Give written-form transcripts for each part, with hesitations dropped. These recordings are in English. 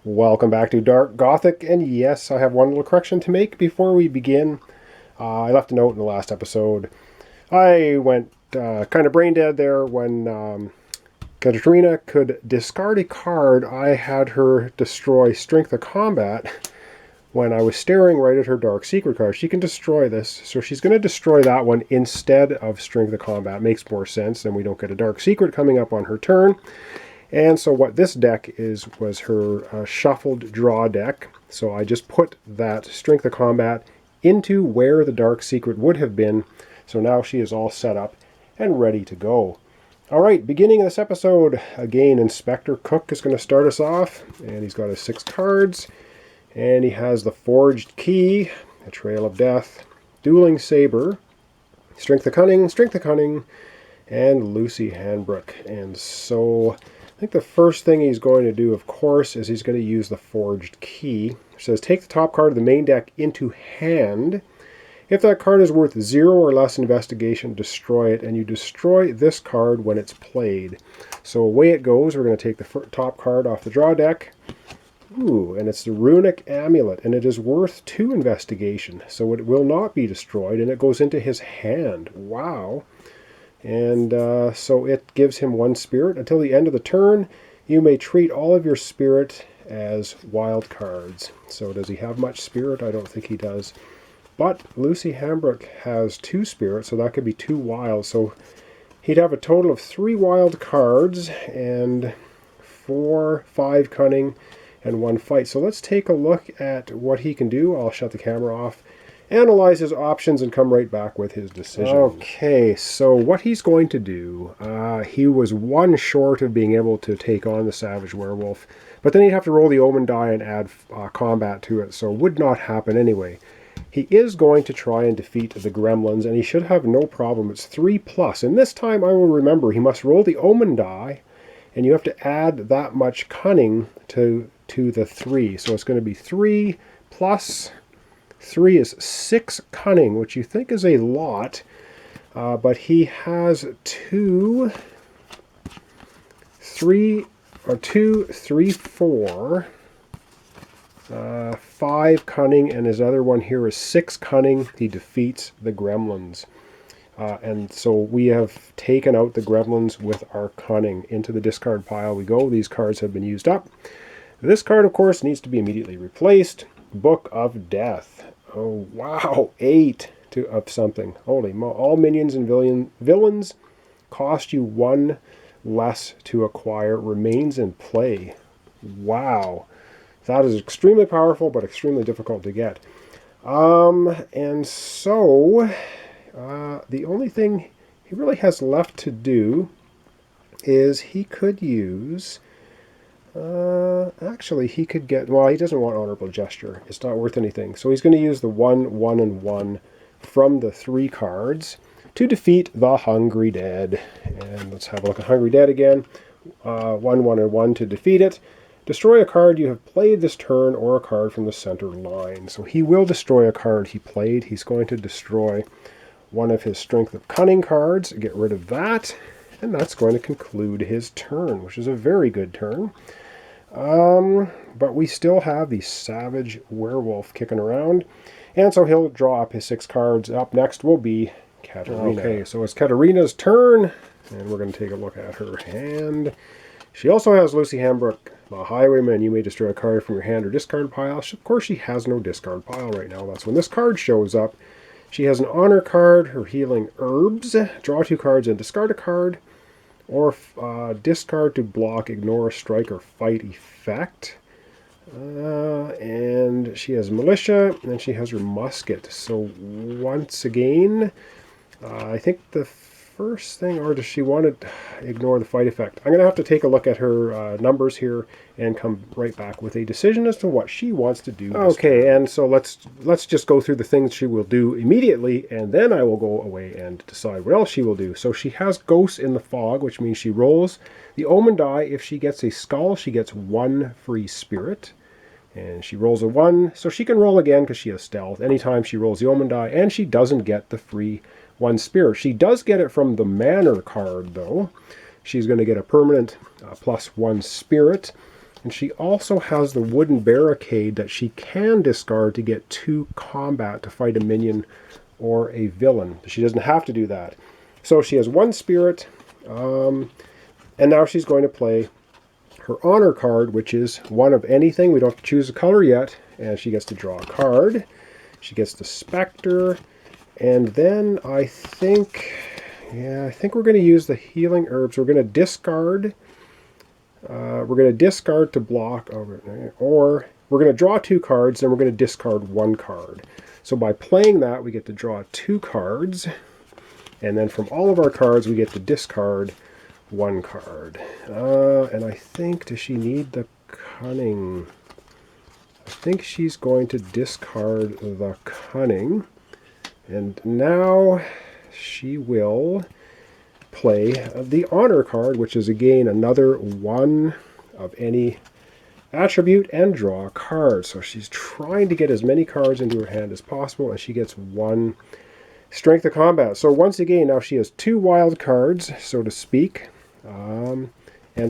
Welcome back to Dark Gothic, and yes, I have one little correction to make before we begin. I left a note in the last episode. I went kind of brain dead there when Caterina could discard a card. I had her destroy Strength of Combat when I was staring right at her Dark Secret card. She can destroy this, so she's going to destroy that one instead of Strength of Combat. Makes more sense, and we don't get a Dark Secret coming up on her turn. And so what this deck was her shuffled draw deck. So I just put that Strength of Combat into where the Dark Secret would have been. So now she is all set up and ready to go. All right, beginning of this episode, again, Inspector Cook is going to start us off. And he's got his 6 cards. And he has the Forged Key, a Trail of Death, Dueling Saber, Strength of Cunning, and Lucy Handbrook. And so I think the first thing he's going to do, of course, is he's going to use the Forged Key. It says, take the top card of the main deck into hand. If that card is worth 0 or less investigation, destroy it, and you destroy this card when it's played. So away it goes. We're going to take the top card off the draw deck. Ooh, and it's the Runic Amulet, and it is worth 2 investigation, so it will not be destroyed, and it goes into his hand. Wow. And so it gives him 1 spirit. Until the end of the turn, you may treat all of your spirit as wild cards. So does he have much spirit? I don't think he does. But Lucy Hambrook has 2 spirits, so that could be 2 wild. So he'd have a total of 3 wild cards and 5 cunning and 1 fight. So let's take a look at what he can do. I'll shut the camera off, analyze his options, and come right back with his decision. Okay, so what he's going to do, he was 1 short of being able to take on the Savage Werewolf, but then he'd have to roll the Omen die and add combat to it, so it would not happen anyway. He is going to try and defeat the Gremlins, and he should have no problem. It's 3+, and this time I will remember he must roll the Omen die, and you have to add that much cunning to the 3. So it's going to be 3 plus 3 is 6 cunning, which you think is a lot, but he has 2, 3, 4, 5 cunning, and his other one here is 6 cunning. He defeats the Gremlins. And so we have taken out the Gremlins with our cunning. Into the discard pile we go. These cards have been used up. This card, of course, needs to be immediately replaced. Book of Death. Oh, wow. 8 of something. Holy mo. All minions and villains cost you 1 less to acquire. Remains in play. Wow. That is extremely powerful, but extremely difficult to get. And so the only thing he really has left to do is he could use... actually, he could get... Well, he doesn't want Honorable Gesture. It's not worth anything. So he's going to use the 1, 1, and 1 from the 3 cards to defeat the Hungry Dead. And let's have a look at Hungry Dead again. 1, 1, and 1 to defeat it. Destroy a card you have played this turn or a card from the center line. So he will destroy a card he played. He's going to destroy one of his Strength of Cunning cards. Get rid of that. And that's going to conclude his turn, which is a very good turn. But we still have the Savage Werewolf kicking around. And so he'll draw up his 6 cards. Up next will be Caterina. Okay, so it's Katarina's turn. And we're going to take a look at her hand. She also has Lucy Hambrook, the Highwayman. You may destroy a card from your hand or discard pile. Of course, she has no discard pile right now. That's when this card shows up. She has an Honor card, her Healing Herbs. Draw 2 cards and discard a card. Or discard to block, ignore, strike, or fight effect. And she has Militia, and she has her Musket. So once again, I think the first thing, or does she want to ignore the fight effect? I'm going to have to take a look at her numbers here and come right back with a decision as to what she wants to do. Okay, and so let's just go through the things she will do immediately, and then I will go away and decide what else she will do. So she has Ghosts in the Fog, which means she rolls the Omen die. If she gets a skull, she gets 1 free spirit. And she rolls a 1, so she can roll again because she has stealth anytime she rolls the Omen die, and she doesn't get the free 1 spirit. She does get it from the Manor card, though. She's going to get a permanent +1 spirit. And she also has the wooden barricade that she can discard to get 2 combat to fight a minion or a villain. She doesn't have to do that. So she has 1 spirit, and now she's going to play her honor card, which is 1 of anything. We don't have to choose a color yet, and she gets to draw a card. She gets the Spectre, and then I think we're going to use the healing herbs. We're going to discard. We're going to discard to block, or we're going to draw 2 cards, and we're going to discard 1 card. So by playing that, we get to draw 2 cards, and then from all of our cards, we get to discard 1 card. And I think, does she need the Cunning? I think she's going to discard the Cunning. And now she will play the Honor card, which is again another 1 of any attribute, and draw a card. So she's trying to get as many cards into her hand as possible, and she gets 1 Strength of Combat. So once again, now she has 2 wild cards, so to speak, and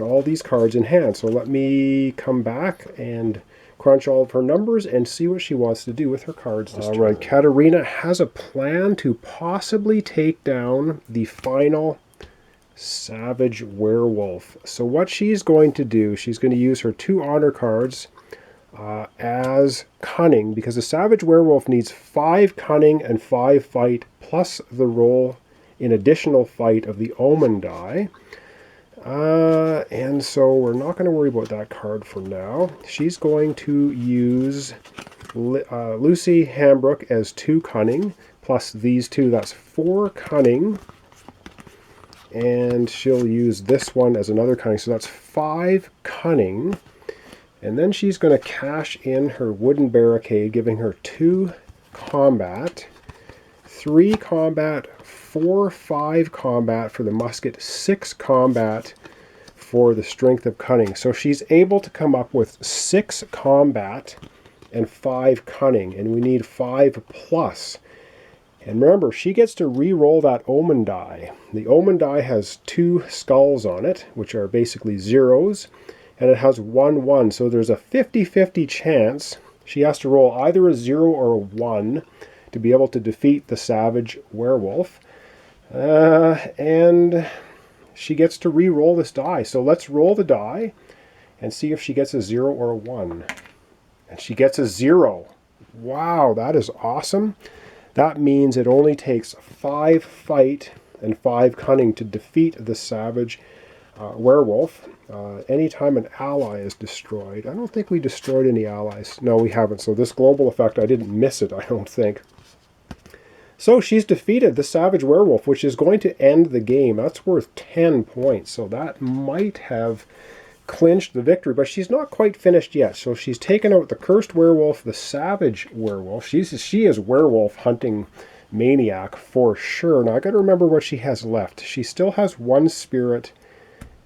all these cards in hand. So let me come back and crunch all of her numbers and see what she wants to do with her cards this turn. All right, Caterina has a plan to possibly take down the final Savage Werewolf. So what she's going to do, she's going to use her 2 honor cards as Cunning, because the Savage Werewolf needs 5 Cunning and 5 Fight, plus the roll in additional Fight of the Omen die. And so we're not going to worry about that card for now. She's going to use Lucy Hambrook as 2 Cunning, plus these 2, that's 4 Cunning. And she'll use this one as another Cunning, so that's 5 Cunning. And then she's going to cash in her wooden barricade, giving her 2 combat, 3 combat, 4, 5 combat for the musket, 6 combat for the Strength of Cunning. So she's able to come up with 6 combat and 5 Cunning, and we need 5 plus. And remember, she gets to re-roll that Omen die. The Omen die has 2 skulls on it, which are basically zeros, and it has 1, 1. So there's a 50-50 chance she has to roll either a 0 or a 1 to be able to defeat the Savage Werewolf. And she gets to re-roll this die. So let's roll the die and see if she gets a 0 or a 1. And she gets a 0. Wow, that is awesome. That means it only takes 5 Fight and 5 Cunning to defeat the Savage Werewolf. Anytime an ally is destroyed. I don't think we destroyed any allies. No, we haven't. So this global effect, I didn't miss it, I don't think. So she's defeated the Savage Werewolf, which is going to end the game. That's worth 10 points. So that might have clinched the victory, but she's not quite finished yet. So she's taken out the Cursed Werewolf, the Savage Werewolf. She is werewolf hunting maniac for sure. Now I got to remember what she has left. She still has 1 spirit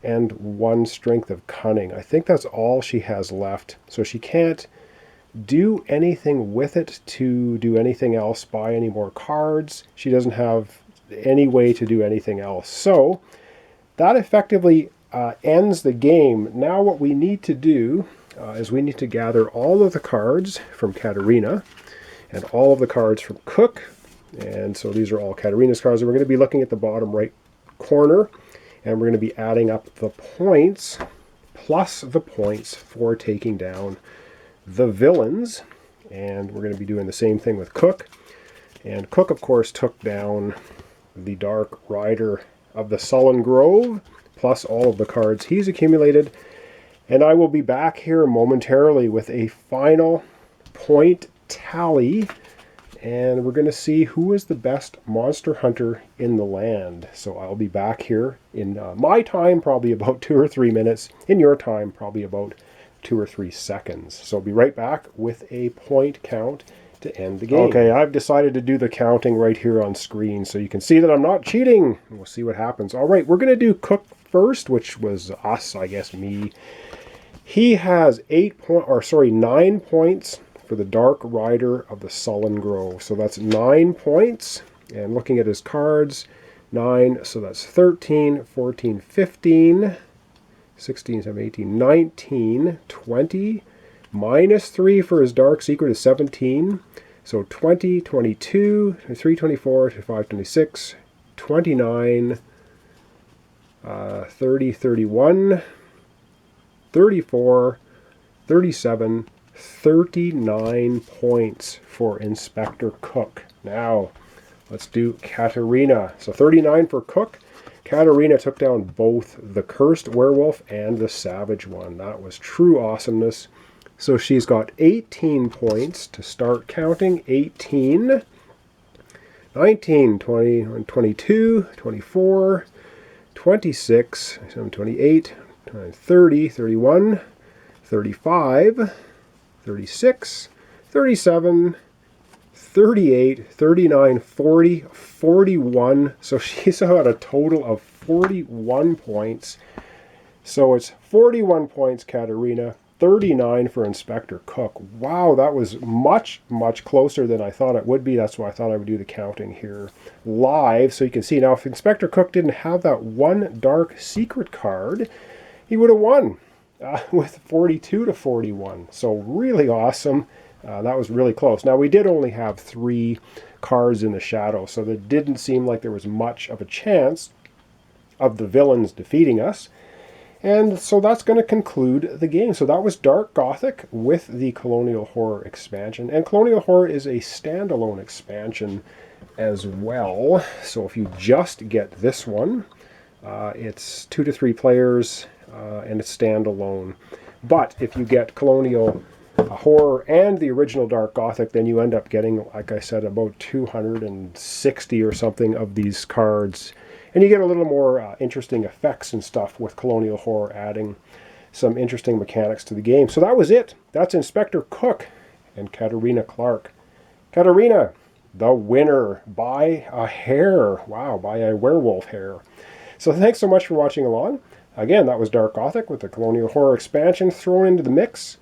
and 1 Strength of Cunning. I think that's all she has left. So she can't do anything with it to do anything else, buy any more cards. She doesn't have any way to do anything else. So that effectively ends the game. Now what we need to do is we need to gather all of the cards from Caterina and all of the cards from Cook. And so these are all Caterina's cards. And we're going to be looking at the bottom right corner, and we're going to be adding up the points plus the points for taking down the villains. And we're going to be doing the same thing with Cook. And Cook, of course, took down the Dark Rider of the Sullen Grove, plus all of the cards he's accumulated. And I will be back here momentarily with a final point tally, and we're going to see who is the best monster hunter in the land. So I'll be back here in my time, probably about 2 or 3 minutes. In your time, probably about 2 or 3 seconds. So I'll be right back with a point count to end the game. Okay, I've decided to do the counting right here on screen, so you can see that I'm not cheating. We'll see what happens. All right, we're going to do Cook first, which was us, I guess, me. He has 9 points for the Dark Rider of the Sullen Grove. So that's 9 points. And looking at his cards, 9, so that's 13, 14, 15, 16, 17, 18, 19, 20. Minus 3 for his Dark Secret is 17. So 20, 22, 23, 24, 25, 26, 29, 30, 31, 34, 37, 39 points for Inspector Cook. Now, let's do Caterina. So 39 for Cook. Caterina took down both the Cursed Werewolf and the Savage one. That was true awesomeness. So she's got 18 points to start counting. 18, 19, 20, 22, 24, 26, 28, 30, 31, 35, 36, 37, 38, 39, 40, 41. So she's got a total of 41 points. So it's 41 points, Caterina. 39 for Inspector Cook. Wow, that was much, much closer than I thought it would be. That's why I thought I would do the counting here live. So you can see now if Inspector Cook didn't have that one Dark Secret card, he would have won with 42 to 41. So really awesome. That was really close. Now we did only have 3 cards in the shadow, so it didn't seem like there was much of a chance of the villains defeating us. And so that's going to conclude the game. So that was Dark Gothic with the Colonial Horror expansion. And Colonial Horror is a standalone expansion as well. So if you just get this one, it's 2 to 3 players and it's standalone. But if you get Colonial Horror and the original Dark Gothic, then you end up getting, like I said, about 260 or something of these cards. And you get a little more interesting effects and stuff with Colonial Horror, adding some interesting mechanics to the game. So that was it. That's Inspector Cook and Caterina Clark. Caterina, the winner by a hair. Wow, by a werewolf hair. So thanks so much for watching along. Again, that was Dark Gothic with the Colonial Horror expansion thrown into the mix.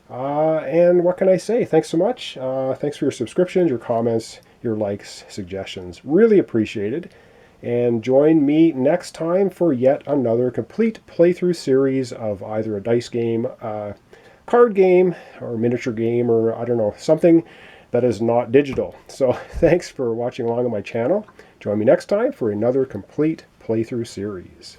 And what can I say? Thanks so much. Thanks for your subscriptions, your comments, your likes, suggestions. Really appreciated. And join me next time for yet another complete playthrough series of either a dice game, a card game, or a miniature game, or I don't know, something that is not digital. So thanks for watching along on my channel. Join me next time for another complete playthrough series.